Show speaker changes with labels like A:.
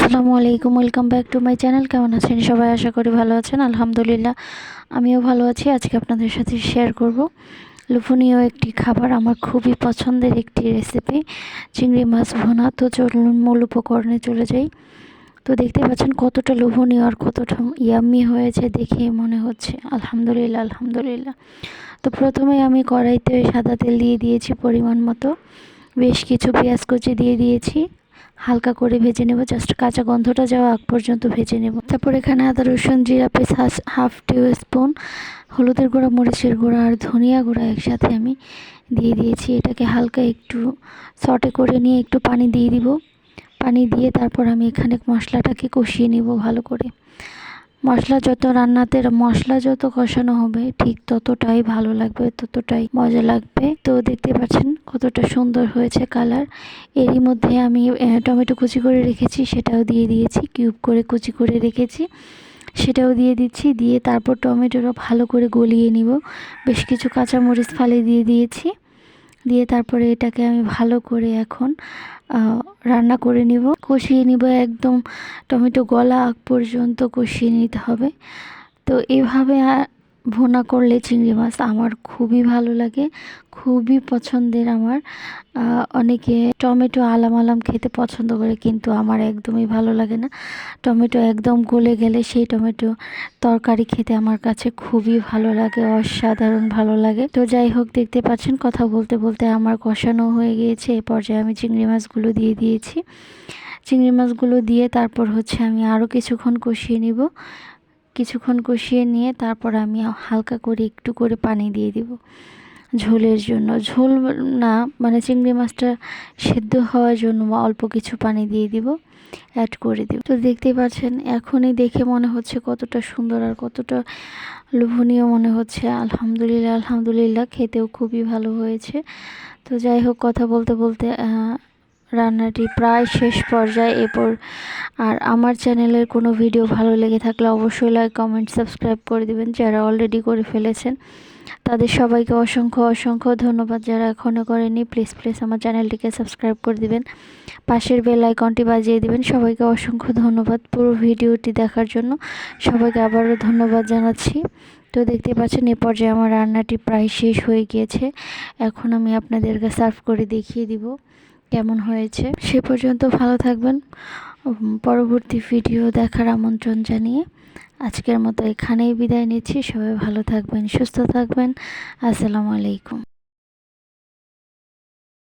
A: আসসালামু আলাইকুম, welcome back to my channel. কেমন আছেন সবাই? আশা করি ভালো আছেন। আলহামদুলিল্লাহ আমিও ভালো আছি। আজকে আপনাদের সাথে শেয়ার করব লোভনীয় একটি খাবার, আমার খুবই পছন্দের একটি রেসিপি, চিংড়ি মাছ ভুনা। তো চলুন মূল উপকরণে চলে যাই। তো দেখতে পাচ্ছেন কতটা লোভনীয় আর কতটা ইয়াম্মি হয়েছে, দেখে মনে হচ্ছে আলহামদুলিল্লাহ আলহামদুলিল্লাহ। তো প্রথমে আমি কড়াইতে সাদা তেল দিয়ে দিয়েছি পরিমাণ মতো, বেশ কিছু পেঁয়াজ কুচি দিয়ে দিয়েছি, হালকা করে ভেজে নেব, জাস্ট কাঁচা গন্ধটা যাওয়া আগ পর্যন্ত ভেজে নেব। তারপর এখানে আদা রসুন জিরা পেস্ট হাফ টিস্পুন, হলুদের গুঁড়া মরিচের গুঁড়া আর ধনিয়া গুঁড়া একসাথে আমি দিয়ে দিয়েছি। এটাকে হালকা একটু সটে করে নিয়ে একটু পানি দিয়ে দিব। পানি দিয়ে তারপর আমি এখানে মশলাটাকে কষিয়ে নিব ভালো করে। মশলা যত কষানো হবে ঠিক ততটাই ভালো লাগবে, ততটাই মজা লাগবে। তো দেখতে পাচ্ছেন কতটা সুন্দর হয়েছে কালার। এরই মধ্যে আমি টমেটো কুচি করে রেখেছি, সেটাও দিয়ে দিয়েছি। কিউব করে কুচি করে রেখেছি, সেটাও দিয়ে দিচ্ছি। দিয়ে তারপর টমেটোটা ভালো করে গলিয়ে নিব। বেশ কিছু কাঁচামরিচ ফালি দিয়ে দিয়েছি। দিয়ে তারপরে এটাকে আমি ভালো করে এখন রান্না করে নিব, কষিয়ে নিব, একদম টমেটো গলা আগ পর্যন্ত কষিয়ে নিতে হবে। তো এভাবে ভুনা করলে চিংড়ি মাছ আমার খুবই ভালো লাগে, খুবই পছন্দের আমার। অনেকে টমেটো আলাম আলাম খেতে পছন্দ করে, কিন্তু আমার একদমই ভালো লাগে না। টমেটো একদম গলে গেলে সেই টমেটো তরকারি খেতে আমার কাছে খুবই ভালো লাগে, অসাধারণ ভালো লাগে। তো যাই হোক, দেখতে পাচ্ছেন কথা বলতে বলতে আমার কষানো হয়ে গিয়েছে। এই পর্যায়ে আমি চিংড়ি মাছগুলো দিয়ে দিয়েছি। চিংড়ি মাছগুলো দিয়ে তারপর আমি আরও কিছুক্ষণ কষিয়ে নিব। কিছুক্ষণ কষিয়ে নিয়ে তারপর আমি হালকা করে একটু করে পানি দিয়ে দিব ঝোলের জন্য। ঝোল না, মানে চিংড়ি মাছটা সেদ্ধ হওয়ার জন্য অল্প কিছু পানি দিয়ে দিব, অ্যাড করে দিব। তো দেখতেই পাচ্ছেন, এখনই দেখে মনে হচ্ছে কতটা সুন্দর আর কতটা লোভনীয় মনে হচ্ছে। আলহামদুলিল্লাহ আলহামদুলিল্লাহ, খেতেও খুবই ভালো হয়েছে। তো যাই হোক, কথা বলতে বলতে রান্নাটি প্রায় শেষ পর্যায়ে এরপর। আর আমার চ্যানেলের কোনো ভিডিও ভালো লেগে থাকলে অবশ্যই লাইক কমেন্ট সাবস্ক্রাইব করে দিবেন। যারা অলরেডি করে ফেলেছেন তাদের সবাইকে অসংখ্য অসংখ্য ধন্যবাদ। যারা এখনও করেনি প্লিজ প্লিজ আমার চ্যানেলটিকে সাবস্ক্রাইব করে দিবেন, পাশের বেল আইকনটি বাজিয়ে দিবেন। সবাইকে অসংখ্য ধন্যবাদ পুরো ভিডিওটি দেখার জন্য। সবাইকে আবারও ধন্যবাদ জানাচ্ছি। তো দেখতে পাচ্ছেন এ পর্যায়ে আমার রান্নাটি প্রায় শেষ হয়ে গিয়েছে। এখন আমি আপনাদেরকে সার্ভ করে দেখিয়ে দিব কেমন হয়েছে। সে পর্যন্ত ভালো থাকবেন। পরবর্তী ভিডিও দেখার আমন্ত্রণ জানিয়ে আজকের মতো এখানেই বিদায় নিচ্ছি। সবাই ভালো থাকবেন, সুস্থ থাকবেন। আসসালামু আলাইকুম।